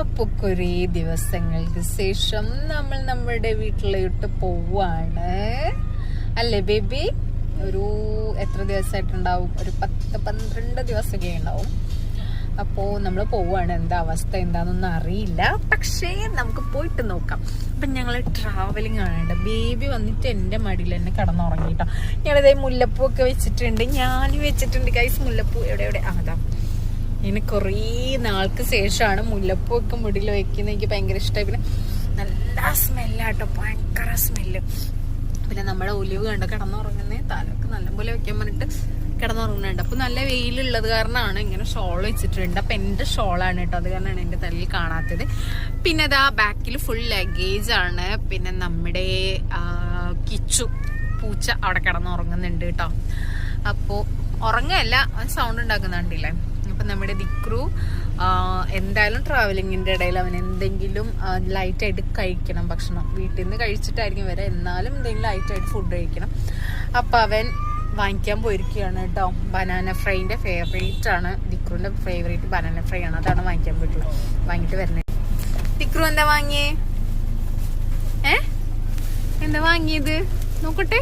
അപ്പൊ കുറേ ദിവസങ്ങൾക്ക് ശേഷം നമ്മൾ നമ്മുടെ വീട്ടിലോട്ട് പോവാണ് അല്ലേ ബേബി? ഒരു എത്ര ദിവസമായിട്ടുണ്ടാവും? ഒരു 10-12 ദിവസമൊക്കെ ഉണ്ടാവും. അപ്പോൾ നമ്മൾ പോവാണ്. എന്താ അവസ്ഥ എന്താണെന്നൊന്നും അറിയില്ല, പക്ഷേ നമുക്ക് പോയിട്ട് നോക്കാം. അപ്പം ഞങ്ങൾ ട്രാവലിംഗ് ആണ്. ബേബി വന്നിട്ട് എൻ്റെ മടിയിൽ തന്നെ കിടന്നുറങ്ങിട്ടോ. ഞങ്ങളിതേ മുല്ലപ്പൂ ഒക്കെ വെച്ചിട്ടുണ്ട്. ഞാൻ വെച്ചിട്ടുണ്ട് ഗൈസ് മുല്ലപ്പൂ. എവിടെ അതാ. ഇനി കുറേ നാൾക്ക് ശേഷമാണ് മുല്ലപ്പൂ ഒക്കെ മുടിയിൽ വെക്കുന്നത്. എനിക്ക് ഭയങ്കര ഇഷ്ടമായി. പിന്നെ നല്ല സ്മെല്ലാട്ടോ, ഭയങ്കര സ്മെല്ല്. പിന്നെ നമ്മുടെ ഒലിവ് കണ്ട് കിടന്നുറങ്ങുന്നേ. തലക്ക് നല്ലപോലെ വെക്കാൻ പറഞ്ഞിട്ട് കിടന്നുറങ്ങുന്നുണ്ട്. അപ്പൊ നല്ല വെയിലുള്ളത് കാരണമാണ് ഇങ്ങനെ ഷോൾ വെച്ചിട്ടുണ്ട്. അപ്പൊ എന്റെ ഷോളാണ് കേട്ടോ, അത് കാരണമാണ് എന്റെ തലയിൽ കാണാത്തത്. പിന്നെ അതാ ബാക്കിൽ ഫുൾ ലഗേജ് ആണ്. പിന്നെ നമ്മുടെ കിച്ചു പൂച്ച അവിടെ കിടന്നുറങ്ങുന്നുണ്ട് കേട്ടോ. അപ്പോ ഉറങ്ങല്ല, സൗണ്ട് ഉണ്ടാക്കുന്നുണ്ടില്ലേ. അപ്പൊ നമ്മുടെ ദിക്രു എന്തായാലും ട്രാവലിങ്ങിന്റെ ഇടയിൽ അവൻ എന്തെങ്കിലും ലൈറ്റായിട്ട് കഴിക്കണം ഭക്ഷണം. വീട്ടിൽ നിന്ന് കഴിച്ചിട്ടായിരിക്കും വരെ, എന്നാലും എന്തെങ്കിലും ലൈറ്റായിട്ട് ഫുഡ് കഴിക്കണം. അപ്പൊ അവൻ വാങ്ങിക്കാൻ പോയിരിക്കുകയാണ് കേട്ടോ. ബനാന ഫ്രൈന്റെ ഫേവറേറ്റ് ആണ് ദിക്രുവിന്റെ ഫേവറേറ്റ്. ബനാന ഫ്രൈ ആണ്, അതാണ് വാങ്ങിക്കാൻ പോയിട്ടുള്ളത്. വാങ്ങിട്ട് വരണേ. ദിക്രു എന്താ വാങ്ങിയേ? എന്താ വാങ്ങിയത് നോക്കട്ടെ,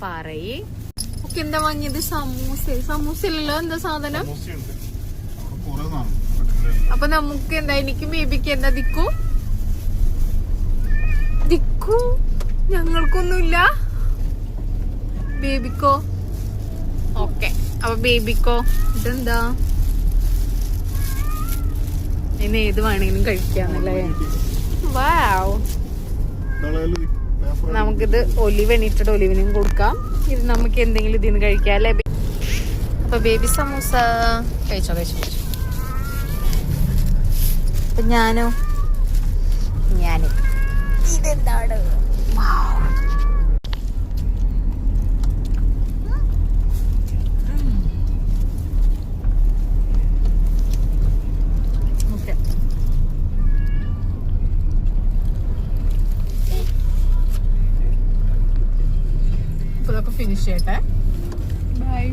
പറയേ. ഓക്കെ, എന്താ വാങ്ങിയത്? സമൂസല്ലോ എന്താ സാധനം? അപ്പൊ നമുക്ക് എന്താ, എനിക്ക് ബേബിക്ക് എന്താ? ദിക്കു ഞങ്ങൾക്കൊന്നുമില്ല. ബേബിക്കോ? ഓക്കെ, അപ്പൊ ബേബിക്കോ ഇതെന്താ? ഇനി ഏത് വേണമെങ്കിലും കഴിക്കാന്നല്ലേ. വാവ്, നമുക്കിത് ഒലിവ് എണീറ്റിട്ട് ഒലിവിനും കൊടുക്കാം. ഇത് നമുക്ക് എന്തെങ്കിലും ഇതിന് കഴിക്കാം അല്ലേ. അപ്പൊ ബേബി സമൂസ കഴിച്ചോ. അപ്പൊ ഞാന് ഇതെന്താണ്? ഫിനിഷ് ചെയ്യട്ടെ. ബൈ.